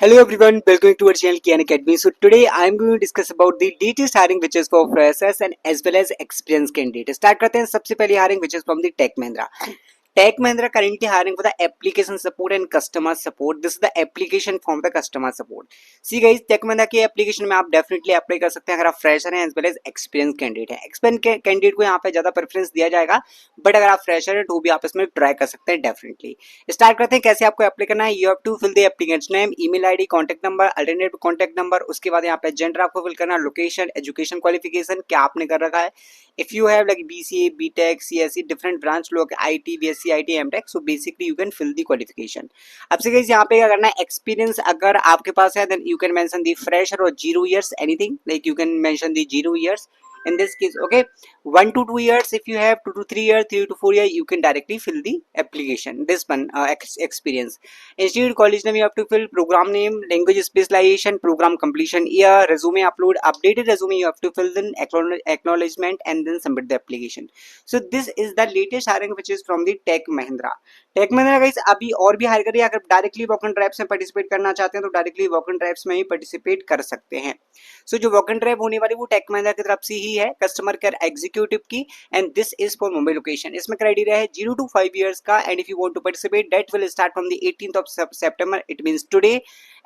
Hello everyone, welcome to our channel Kian Academy. So today I am going to discuss about the latest hiring which is for freshers and as well as experienced candidates. Start करते हैं सबसे पहले hiring which is from the Tech Mahindra. Tech Mahindra currently hiring for the application support and customer support. This is the application from the customer support. See guys, Tech Mahindra के application में आप definitely apply कर सकते हैं अगर आप fresher हैं as well as experienced candidate हैं. Experienced candidate को यहाँ पे ज़्यादा preference दिया जाएगा, but अगर आप fresher हैं तो भी आप इसमें try कर सकते हैं definitely. स्टार्ट करते हैं कैसे आपको अप्लाई करना है. You have to fill the applicant name, email ID, contact number, alternative contact number. उसके बाद यहाँ पे जेंडर आपको फिल करना है, लोकेशन, एजुकेशन क्वालिफिकेशन क्या आपने कर रखा है. If you have like BCA, B Tech, CSC, different branch लोग, IT, BSc, IT, M Tech, so basically you can fill the qualification. अब से गाइस यहाँ पे क्या करना है, एक्सपीरियंस अगर आपके पास है then you can mention the fresher और 0 years anything, like you can mention the 0 years in this case. Okay, 1 to 2 years. If you have 2 to 3 years, 3 to 4 years, you can directly fill the application. This one experience. Institute, college name you have to fill, program name, language specialization, program completion year, resume upload, updated resume you have to fill, then acknowledgement and then submit the application. So this is the latest hiring which is from the Tech Mahindra. Tech Mahindra guys अभी और भी higher कर रही है. अगर directly walk and drives में participate करना चाहते हैं तो डायरेक्टली वॉक एंड ड्राइव्स में ही पार्टिसिपेट कर सकते हैं. सो जो वॉक एंड ड्राइव होने वाली वो टेक महिंद्रा की तरफ से ही है, कस्टमर केयर एग्जीक्यूटिव की, and this is for Mumbai location. इसमें क्राइटेरिया है 0 to 5 years का, and if you want to participate that will start from the 18th of September, it means today,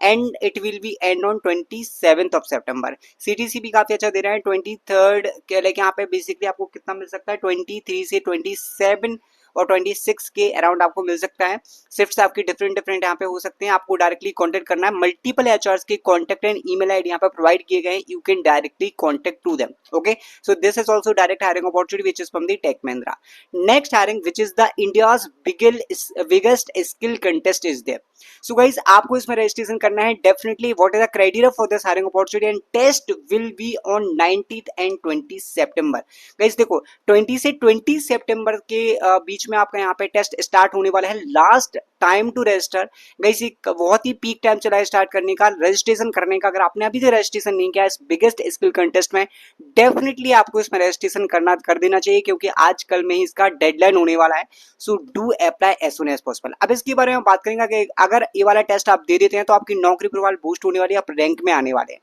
and it will be end on 27th of September. CTC भी काफी अच्छा दे रहा है 23rd के, like यहाँ पे basically आपको कितना मिल सकता है 23 से 27 और 26 के अराउंड आपको मिल सकता है. शिफ्ट्स आपकी डिफरेंट यहाँ पे हो सकते हैं. आपको डायरेक्टली कांटेक्ट करना है. मल्टीपल एचआरस के कांटेक्ट एंड ईमेल आईडी यहाँ पे प्रोवाइड किए गए हैं. You can directly contact to them. Okay, so this is also direct hiring opportunity which is from the Tech Mahindra. Next hiring which is the India's biggest skill contest is there. So guys आपको इसमें registration करना है definitely. What is the criteria for this hiring opportunity and test will be on 19th and 20 September. Guys देखो 20 से 20 सितंबर के बीच में आपका यहाँ पे टेस्ट स्टार्ट होने वाला है. Last time to register guys, एक बहुत ही पीक टाइम चला है स्टार्ट करने का, रजिस्ट्रेशन करने का. अगर आपने अभी तक रजिस्ट्रेशन नहीं किया इस बिगेस्ट स्किल कंटेस्ट में, डेफिनेटली आपको इसमें रजिस्ट्रेशन कर देना चाहिए क्योंकि आजकल में ही इसका डेडलाइन होने वाला है. So do apply as soon as possible. अब इसके बारे में बात करेंगे कि अगर ये वाला टेस्ट आप दे देते हैं तो आपकी नौकरी प्रोफाइल बूस्ट होने वाली है, आप रैंक में आने वाले हैं.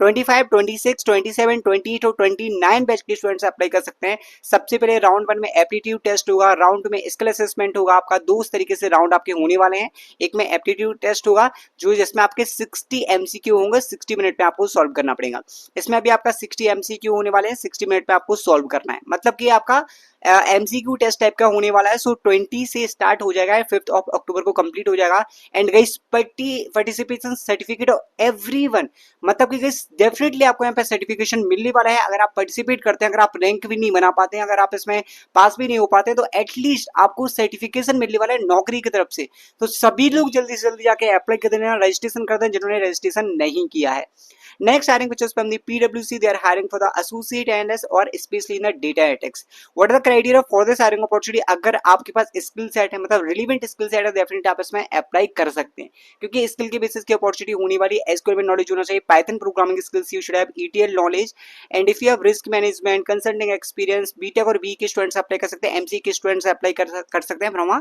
25, 26, 27, 28 और 29 बैच के स्टूडेंट्स अप्लाई कर सकते हैं. सबसे पहले राउंड 1 में एप्टीट्यूड टेस्ट होगा, राउंड 2 में स्किल असेसमेंट होगा. आपका दो तरीके से राउंड आपके होने वाले हैं. एक में एप्टीट्यूड टेस्ट होगा जो जिसमें आपके 60 एमसीक्यू होंगे, 60 मिनट में आपको सॉल्व करना पड़ेगा. इसमें अभी आपका 60 एमसीक्यू होने वाले हैं, 60 मिनट में आपको सॉल्व करना है. मतलब कि आपका एमसीक्यू टेस्ट टाइप का होने वाला है. सो 20 से स्टार्ट हो जाएगा, 5th of October को कंप्लीट हो जाएगा. And guys participation certificate of everyone, मतलब कि गाइस डेफिनेटली आपको यहाँ पे सर्टिफिकेशन मिलने वाला है. अगर आप पार्टिसिपेट करते हैं, अगर आप रैंक भी नहीं बना पाते हैं, अगर आप इसमें पास भी नहीं हो पाते, तो एटलीस्ट आपको सर्टिफिकेशन मिलने वाला है नौकरी की तरफ से. तो सभी लोग जल्दी से जल्दी जाके अप्लाई कर देना, रजिस्ट्रेशन कर दें जिन्होंने रजिस्ट्रेशन नहीं किया है. Next hiring which is from the PwC, they are hiring for the associate analyst or especially in the data analytics. What are the criteria for this hiring opportunity? अगर आपके पास स्किल सेट है, मतलब relevant skill set है, definitely आप इसमें apply कर सकते हैं क्योंकि स्किल के बेसिस की अपॉर्चुनिटी होने वाली है. एसक्यूएल में नॉलेज होना चाहिए, Python programming skills, you should have ETL knowledge, and if you have risk management consulting experience. BTech और बी के स्टूडेंट्स अप्लाई कर सकते हैं, एमसी के स्टूडेंट्स अप्लाई कर सकते हैं from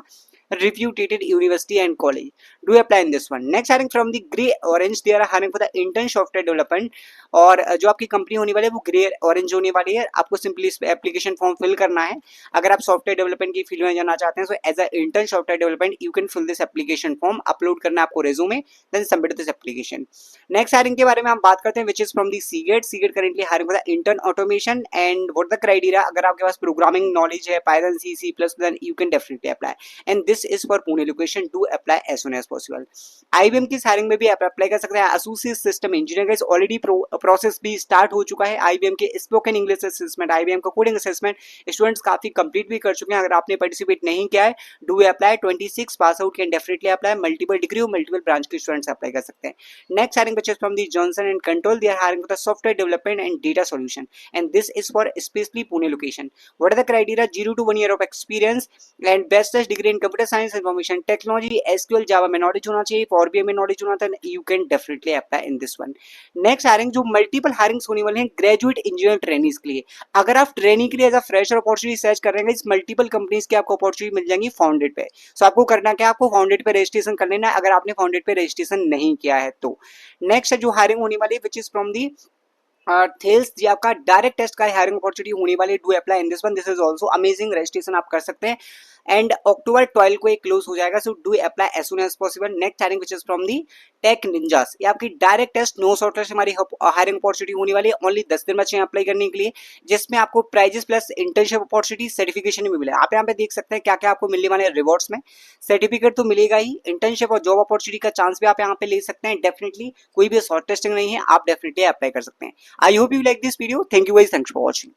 reputed university and college. Do apply in this one. Next hiring from the Grey Orange, they are hiring for the intern software development. और जो आपकी कंपनी होने वाली है वो ग्रे ऑरेंज होने वाली है. आपको सिंपली इस एप्लीकेशन फॉर्म फिल करना है. अगर आप सॉफ्टवेयर डेवलपमेंट की फील्ड में जाना चाहते हैं, so as a intern software development you can fill this application form. Upload करना है आपको resume, then submit this application. Next hiring के बारे में हम बात करते हैं, which is from the Seagate. Seagate currently hiring for the intern automation. And what the criteria, अगर आपके पास प्रोग्रामिंग नॉलेज है, Python, C, C plus, then you can definitely apply. And this is for Pune location. Do apply as soon as possible. IBM की hiring में भी आप apply कर सकते हैं. एसोसिएट सिस्टम इंजीनियर का ऑलरेडी प्रोसेस भी स्टार्ट हो चुका है. आईबीएम के स्पोकन इंग्लिश असेसमेंट, आईबीएम का कोडिंग असेसमेंट स्टूडेंट्स काफी कंप्लीट भी कर चुके हैं. अगर आपने पार्टिसिपेट नहीं किया है, do apply. 26 pass out can definitely apply. Multiple degree और मल्टीपल ब्रांच के स्टूडेंट्स अप्लाई कर सकते हैं. Next hiring which is from the Johnson and Control, they are hiring for the software development and data solution, and this is for specially Pune location. What are the criteria, 0 to 1 year of experience and bachelor's degree in computer computer science, information technology, SQL, Java में knowledge होना चाहिए, for BA में knowledge होना था, you can definitely apply in this one. Next hiring जो multiple hirings होने वाले हैं ग्रेजुएट इंजीनियर ट्रेनिंग्स के लिए। अगर आप ट्रेनिंग के लिए as a fresher opportunity search कर रहे हैं, इस मल्टीपल कंपनीज की आपको अपॉर्चुनिटी मिल जाएंगी फाउंडेड पे। सो आपको करना क्या, आपको फाउंडेड पे रजिस्ट्रेशन कर लेना है अगर आपने फाउंडेड पे रजिस्ट्रेशन नहीं किया है तो। नेक्स्ट जो हायरिंग होने वाली है which is from the Thales, जी आपका डायरेक्ट टेस्ट का हायरिंग अपॉर्चुनिटी होने वाली, do apply in this one, this is also amazing, registration आप कर सकते हैं एंड अक्टूबर 12 को एक क्लोज हो जाएगा, so do apply as soon as possible. Next hiring which is from the Tech Ninjas, ये आपकी direct test no short test हमारी हायरिंग अपॉर्चुनिटी होने वाली है, ओनली 10 दिन बचे हैं अप्लाई करने के लिए, जिसमें आपको prizes plus internship opportunity certification भी मिलेगा। आप यहाँ पे देख सकते हैं क्या क्या आपको मिलने वाले रिवॉर्ड्स में, सर्टिफिकेट तो मिलेगा ही, इंटर्नशिप और जॉब अपॉर्चुनिटी का चांस भी आप यहाँ पे ले सकते हैं डेफिनेटली, कोई भी शॉर्ट टेस्टिंग नहीं है, आप डेफिनेटली अप्लाई कर सकते हैं। I hope you like this video, thank you guys, thanks for watching.